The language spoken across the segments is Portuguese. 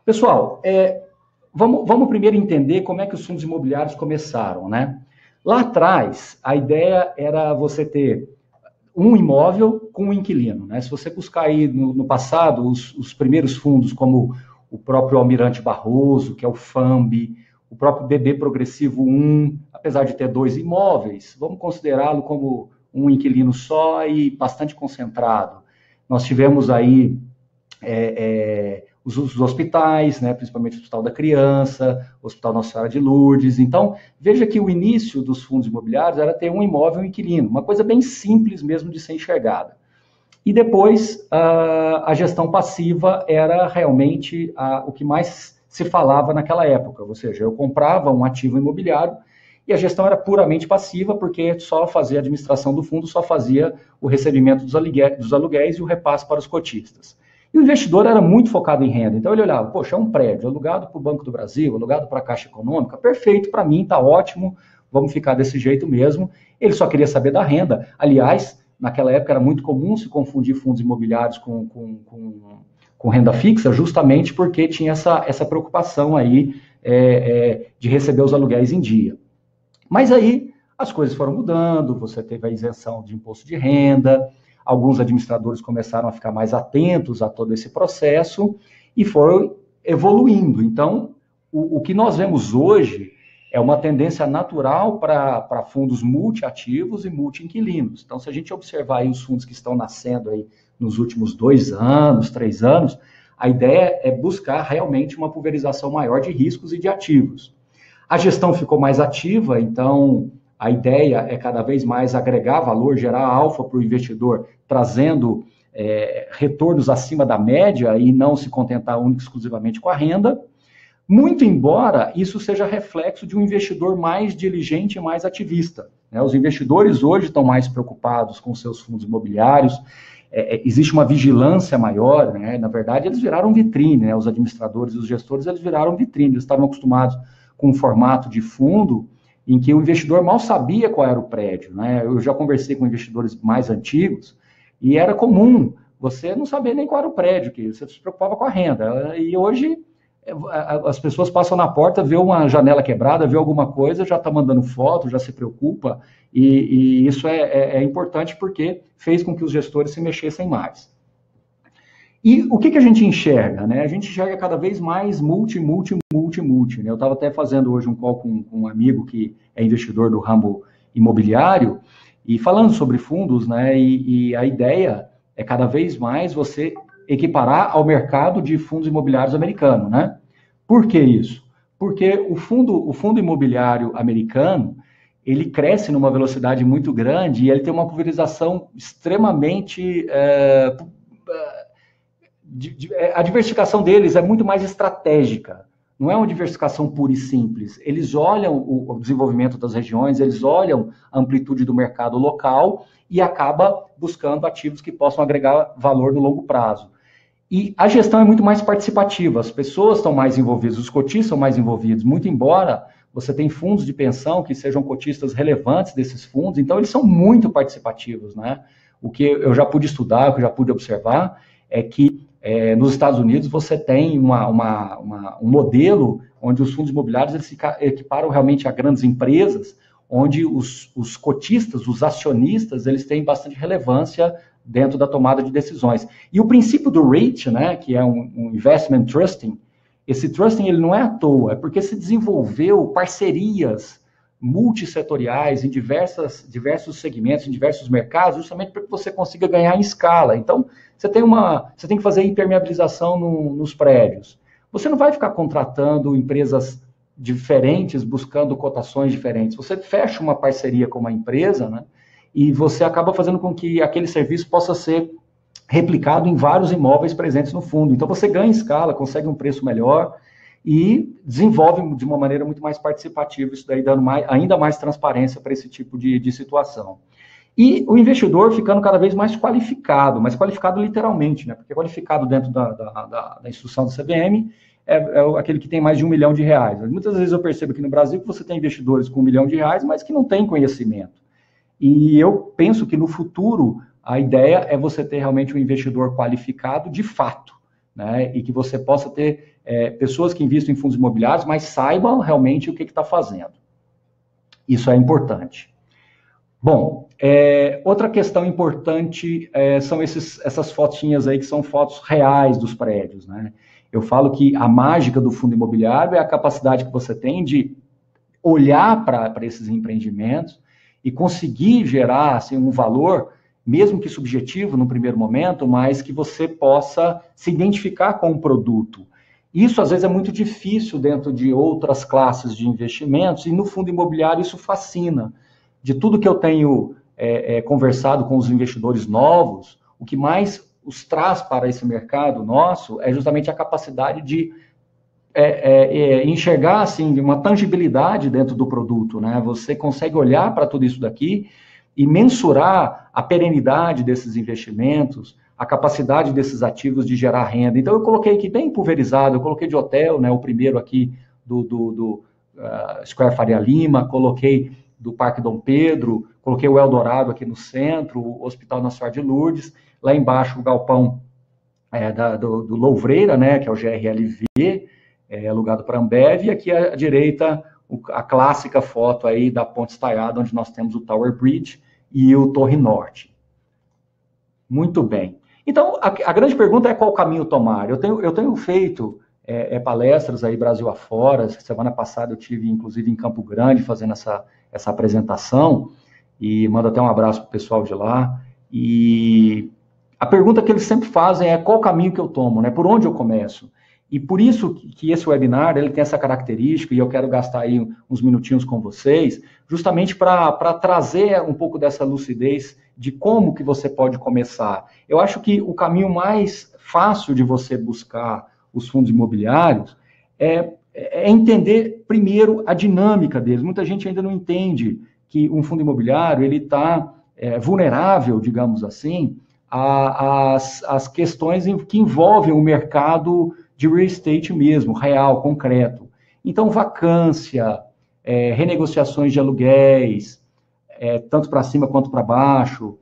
Pessoal, vamos primeiro entender como é que os fundos imobiliários começaram, né? Lá atrás, a ideia era você ter um imóvel com um inquilino, né? Se você buscar aí no passado, os primeiros fundos, como o próprio Almirante Barroso, que é o FAMB, o próprio BB Progressivo 1, apesar de ter dois imóveis, vamos considerá-lo como um inquilino só e bastante concentrado. Nós tivemos aí os hospitais, né, principalmente o Hospital da Criança, o Hospital Nossa Senhora de Lourdes. Então, veja que o início dos fundos imobiliários era ter um imóvel e um inquilino, uma coisa bem simples mesmo de ser enxergada. E depois, a gestão passiva era realmente o que mais se falava naquela época, ou seja, eu comprava um ativo imobiliário e a gestão era puramente passiva, porque só fazia a administração do fundo, só fazia o recebimento dos aluguéis e o repasse para os cotistas. E o investidor era muito focado em renda, então ele olhava, poxa, é um prédio alugado para o Banco do Brasil, alugado para a Caixa Econômica, perfeito para mim, está ótimo, vamos ficar desse jeito mesmo. Ele só queria saber da renda. Aliás, naquela época era muito comum se confundir fundos imobiliários com renda fixa, justamente porque tinha essa preocupação aí de receber os aluguéis em dia. Mas aí as coisas foram mudando, você teve a isenção de imposto de renda, alguns administradores começaram a ficar mais atentos a todo esse processo e foram evoluindo. Então, o que nós vemos hoje é uma tendência natural para fundos multiativos e multi-inquilinos. Então, se a gente observar aí os fundos que estão nascendo aí nos últimos 2 anos, 3 anos, a ideia é buscar realmente uma pulverização maior de riscos e de ativos. A gestão ficou mais ativa, então a ideia é cada vez mais agregar valor, gerar alfa para o investidor, trazendo retornos acima da média e não se contentar única e exclusivamente com a renda. Muito embora isso seja reflexo de um investidor mais diligente e mais ativista, né? Os investidores hoje estão mais preocupados com seus fundos imobiliários, existe uma vigilância maior, né? Na verdade, eles viraram vitrine, né? Os administradores e os gestores, eles viraram vitrine, eles estavam acostumados com um formato de fundo em que o investidor mal sabia qual era o prédio, né? Eu já conversei com investidores mais antigos e era comum você não saber nem qual era o prédio, que você se preocupava com a renda. E hoje as pessoas passam na porta, vê uma janela quebrada, vê alguma coisa, já está mandando foto, já se preocupa, e isso é importante porque fez com que os gestores se mexessem mais. E o que a gente enxerga, né? A gente enxerga cada vez mais multi, né? Eu estava até fazendo hoje um call com um amigo que é investidor do ramo imobiliário e falando sobre fundos, né? E a ideia é cada vez mais você equiparar ao mercado de fundos imobiliários americano, né? Por que isso? Porque o fundo imobiliário americano, ele cresce numa velocidade muito grande e ele tem uma pulverização extremamente... a diversificação deles é muito mais estratégica, não é uma diversificação pura e simples. Eles olham o desenvolvimento das regiões, eles olham a amplitude do mercado local e acaba buscando ativos que possam agregar valor no longo prazo. E a gestão é muito mais participativa, as pessoas estão mais envolvidas, os cotistas são mais envolvidos, muito embora você tenha fundos de pensão que sejam cotistas relevantes desses fundos, então eles são muito participativos, né? O que eu já pude estudar, o que eu já pude observar, é que nos Estados Unidos você tem um modelo onde os fundos imobiliários eles se equiparam realmente a grandes empresas, onde os cotistas, os acionistas, eles têm bastante relevância dentro da tomada de decisões. E o princípio do REIT, né, que é um Investment Trusting, esse trusting ele não é à toa, é porque se desenvolveu parcerias multissetoriais em diversos segmentos, em diversos mercados, justamente para que você consiga ganhar em escala. Então, você tem que fazer impermeabilização nos prédios. Você não vai ficar contratando empresas diferentes, buscando cotações diferentes. Você fecha uma parceria com uma empresa, né, e você acaba fazendo com que aquele serviço possa ser replicado em vários imóveis presentes no fundo. Então, você ganha escala, consegue um preço melhor e desenvolve de uma maneira muito mais participativa, isso daí dando ainda mais transparência para esse tipo de situação. E o investidor ficando cada vez mais qualificado, mas qualificado literalmente, né? Porque qualificado dentro da instrução do CVM é aquele que tem mais de R$1 milhão. Muitas vezes eu percebo aqui no Brasil que você tem investidores com R$1 milhão, mas que não têm conhecimento. E eu penso que no futuro a ideia é você ter realmente um investidor qualificado de fato, né? E que você possa ter pessoas que investem em fundos imobiliários, mas saibam realmente o que está fazendo. Isso é importante. Bom, outra questão importante são essas fotinhas aí que são fotos reais dos prédios, né? Eu falo que a mágica do fundo imobiliário é a capacidade que você tem de olhar para esses empreendimentos e conseguir gerar assim, um valor, mesmo que subjetivo no primeiro momento, mas que você possa se identificar com o produto. Isso, às vezes, é muito difícil dentro de outras classes de investimentos, e no fundo imobiliário isso fascina. De tudo que eu tenho conversado com os investidores novos, o que mais os traz para esse mercado nosso é justamente a capacidade de enxergar assim, uma tangibilidade dentro do produto, né? Você consegue olhar para tudo isso daqui e mensurar a perenidade desses investimentos, a capacidade desses ativos de gerar renda. Então, eu coloquei aqui bem pulverizado, eu coloquei de hotel, né, o primeiro aqui do Square Faria Lima, coloquei do Parque Dom Pedro, coloquei o Eldorado aqui no centro, o Hospital Nossa Senhora de Lourdes, lá embaixo o galpão do Louvreira, né, que é o GRLV, alugado para a Ambev, e aqui à direita a clássica foto aí da Ponte Estaiada, onde nós temos o Tower Bridge e o Torre Norte. Muito bem. Então, a grande pergunta é qual caminho tomar. Eu tenho feito palestras aí Brasil afora. Semana passada eu tive, inclusive, em Campo Grande, fazendo essa apresentação, e mando até um abraço para o pessoal de lá. E a pergunta que eles sempre fazem é qual caminho que eu tomo, né? Por onde eu começo? E por isso que esse webinar ele tem essa característica, e eu quero gastar aí uns minutinhos com vocês, justamente para trazer um pouco dessa lucidez de como que você pode começar. Eu acho que o caminho mais fácil de você buscar os fundos imobiliários é entender primeiro a dinâmica deles. Muita gente ainda não entende que um fundo imobiliário ele está vulnerável, digamos assim, às questões que envolvem o mercado de real estate mesmo, real, concreto. Então, vacância, renegociações de aluguéis, tanto para cima quanto para baixo,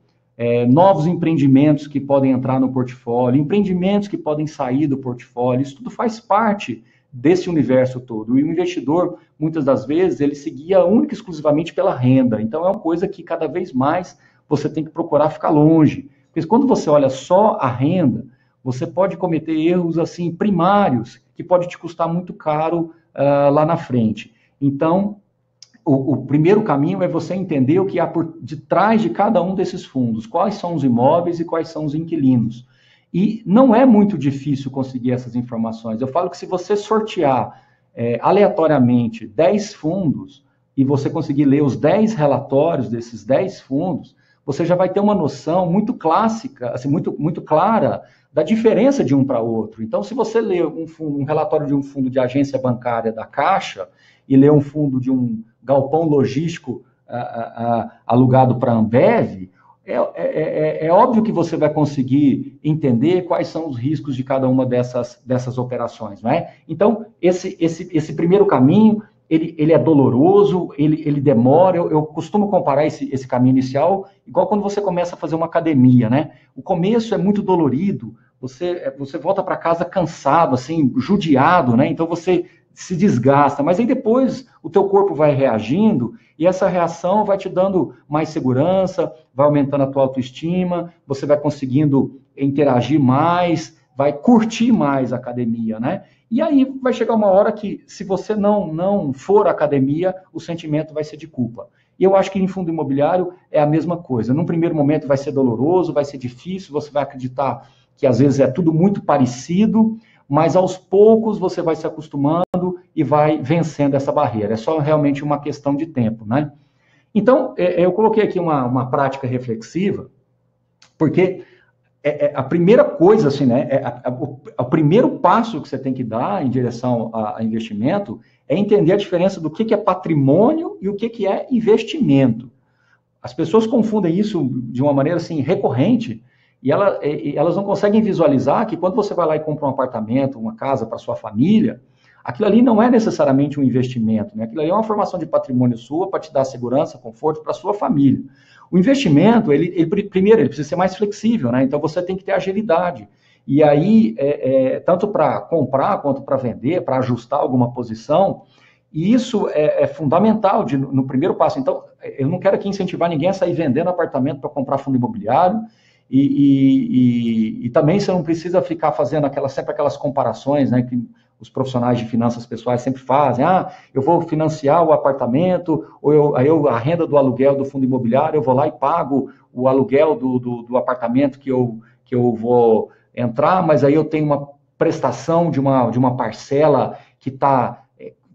novos empreendimentos que podem entrar no portfólio, empreendimentos que podem sair do portfólio, isso tudo faz parte desse universo todo. E o investidor, muitas das vezes, ele se guia única e exclusivamente pela renda. Então, é uma coisa que cada vez mais você tem que procurar ficar longe. Porque quando você olha só a renda, você pode cometer erros assim primários que pode te custar muito caro lá na frente. Então, o primeiro caminho é você entender o que há por detrás de cada um desses fundos, quais são os imóveis e quais são os inquilinos. E não é muito difícil conseguir essas informações. Eu falo que se você sortear aleatoriamente 10 fundos e você conseguir ler os 10 relatórios desses 10 fundos, você já vai ter uma noção muito clássica, assim, muito clara da diferença de um para outro. Então, se você lê um relatório de um fundo de agência bancária da Caixa e lê um fundo de um galpão logístico alugado para a Ambev, é óbvio que você vai conseguir entender quais são os riscos de cada uma dessas operações, não é? Então, esse primeiro caminho, ele é doloroso, ele demora. Eu costumo comparar esse caminho inicial igual quando você começa a fazer uma academia, né? O começo é muito dolorido, você volta para casa cansado, assim, judiado, né? Então você se desgasta, mas aí depois o teu corpo vai reagindo e essa reação vai te dando mais segurança, vai aumentando a tua autoestima, você vai conseguindo interagir mais, vai curtir mais a academia, né? E aí vai chegar uma hora que, se você não for à academia, o sentimento vai ser de culpa. E eu acho que em fundo imobiliário é a mesma coisa. Num primeiro momento vai ser doloroso, vai ser difícil, você vai acreditar que às vezes é tudo muito parecido, mas aos poucos você vai se acostumando e vai vencendo essa barreira. É só realmente uma questão de tempo, né? Então, eu coloquei aqui uma prática reflexiva, porque a primeira coisa, assim, né? O primeiro passo que você tem que dar em direção a investimento é entender a diferença do que é patrimônio e o que é investimento. As pessoas confundem isso de uma maneira, assim, recorrente, e elas não conseguem visualizar que quando você vai lá e compra um apartamento, uma casa para sua família, aquilo ali não é necessariamente um investimento, né? Aquilo ali é uma formação de patrimônio sua para te dar segurança, conforto para a sua família. O investimento, primeiro, ele precisa ser mais flexível, né? Então você tem que ter agilidade. E aí, tanto para comprar quanto para vender, para ajustar alguma posição, e isso é fundamental no primeiro passo. Então, eu não quero aqui incentivar ninguém a sair vendendo apartamento para comprar fundo imobiliário, e também você não precisa ficar fazendo sempre aquelas comparações, né, que os profissionais de finanças pessoais sempre fazem. Eu vou financiar o apartamento, ou a renda do aluguel do fundo imobiliário, eu vou lá e pago o aluguel do apartamento que eu vou entrar, mas aí eu tenho uma prestação de uma parcela que está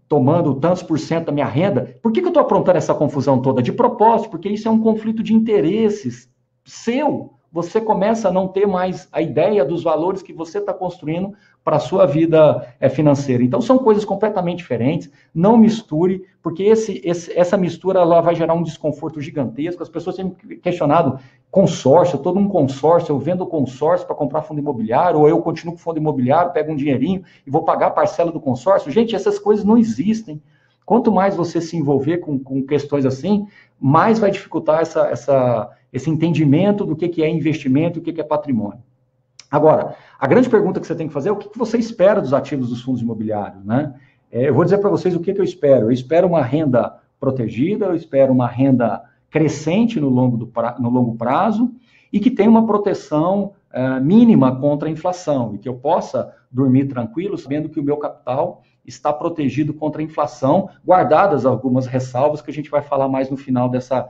tomando tantos por cento da minha renda. Por que eu estou aprontando essa confusão toda? De propósito, porque isso é um conflito de interesses seu. Você começa a não ter mais a ideia dos valores que você está construindo para a sua vida financeira. Então, são coisas completamente diferentes. Não misture, porque essa mistura ela vai gerar um desconforto gigantesco. As pessoas têm questionado consórcio, todo um consórcio, eu vendo consórcio para comprar fundo imobiliário, ou eu continuo com fundo imobiliário, pego um dinheirinho e vou pagar a parcela do consórcio. Gente, essas coisas não existem. Quanto mais você se envolver com questões assim, mais vai dificultar esse entendimento do que é investimento e o que é patrimônio. Agora, a grande pergunta que você tem que fazer é o que você espera dos ativos dos fundos imobiliários, né? Eu vou dizer para vocês o que eu espero. Eu espero uma renda protegida, eu espero uma renda crescente no longo prazo e que tenha uma proteção mínima contra a inflação e que eu possa dormir tranquilo sabendo que o meu capital está protegido contra a inflação, guardadas algumas ressalvas que a gente vai falar mais no final dessa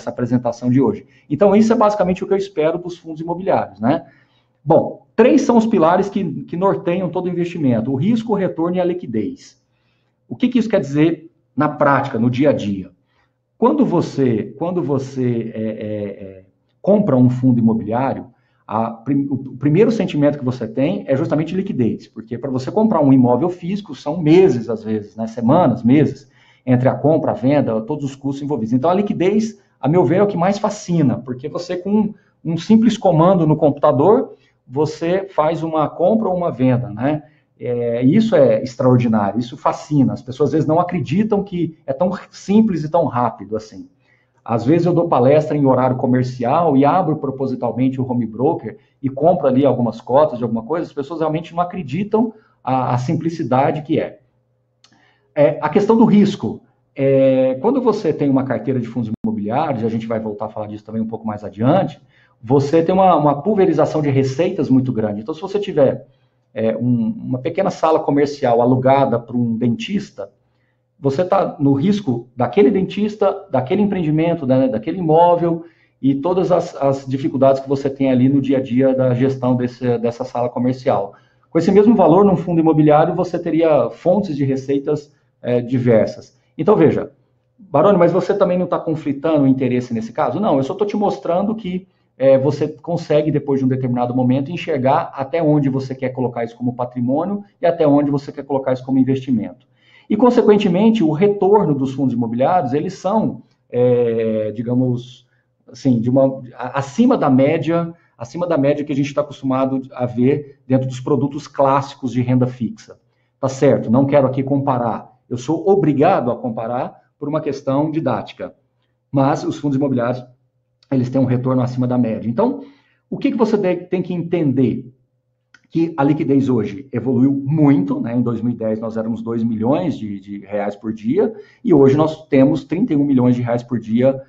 apresentação de hoje. Então, isso é basicamente o que eu espero dos fundos imobiliários, né? Bom, 3 são os pilares que norteiam todo o investimento: o risco, o retorno e a liquidez. O que isso quer dizer na prática, no dia a dia? Quando você compra um fundo imobiliário, o primeiro sentimento que você tem é justamente liquidez, porque para você comprar um imóvel físico são meses, às vezes, né? Semanas, meses, entre a compra, a venda, todos os custos envolvidos. Então, a liquidez, a meu ver, é o que mais fascina, porque você, com um simples comando no computador, você faz uma compra ou uma venda, né? Isso é extraordinário, isso fascina. As pessoas às vezes não acreditam que é tão simples e tão rápido assim. Às vezes eu dou palestra em horário comercial e abro propositalmente o home broker e compro ali algumas cotas de alguma coisa, as pessoas realmente não acreditam a simplicidade que é. A questão do risco. Quando você tem uma carteira de fundos imobiliários, a gente vai voltar a falar disso também um pouco mais adiante, você tem uma pulverização de receitas muito grande. Então, se você tiver uma pequena sala comercial alugada para um dentista, você está no risco daquele dentista, daquele empreendimento, né, daquele imóvel e todas as dificuldades que você tem ali no dia a dia da gestão dessa sala comercial. Com esse mesmo valor, num fundo imobiliário, você teria fontes de receitas diversas. Então, veja, Baroni, mas você também não está conflitando o interesse nesse caso? Não, eu só estou te mostrando que você consegue, depois de um determinado momento, enxergar até onde você quer colocar isso como patrimônio e até onde você quer colocar isso como investimento. E, consequentemente, o retorno dos fundos imobiliários, eles são, digamos, assim, acima da média que a gente está acostumado a ver dentro dos produtos clássicos de renda fixa. Tá certo, não quero aqui comparar. Eu sou obrigado a comparar por uma questão didática. Mas os fundos imobiliários, eles têm um retorno acima da média. Então, o que você tem que entender? Que a liquidez hoje evoluiu muito, né? Em 2010 nós éramos 2 milhões de reais por dia, e hoje nós temos 31 milhões de reais por dia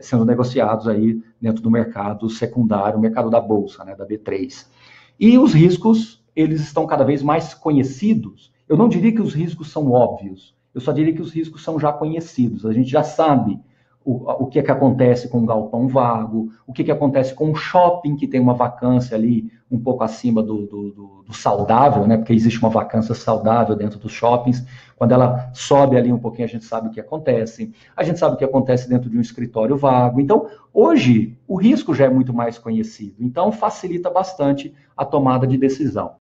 sendo negociados aí dentro do mercado secundário, o mercado da Bolsa, né? Da B3. E os riscos, eles estão cada vez mais conhecidos. Eu não diria que os riscos são óbvios, eu só diria que os riscos são já conhecidos. A gente já sabe o que acontece com um galpão vago, o que acontece com um shopping que tem uma vacância ali um pouco acima do saudável, né? Porque existe uma vacância saudável dentro dos shoppings. Quando ela sobe ali um pouquinho, a gente sabe o que acontece. A gente sabe o que acontece dentro de um escritório vago. Então, hoje, o risco já é muito mais conhecido. Então, facilita bastante a tomada de decisão.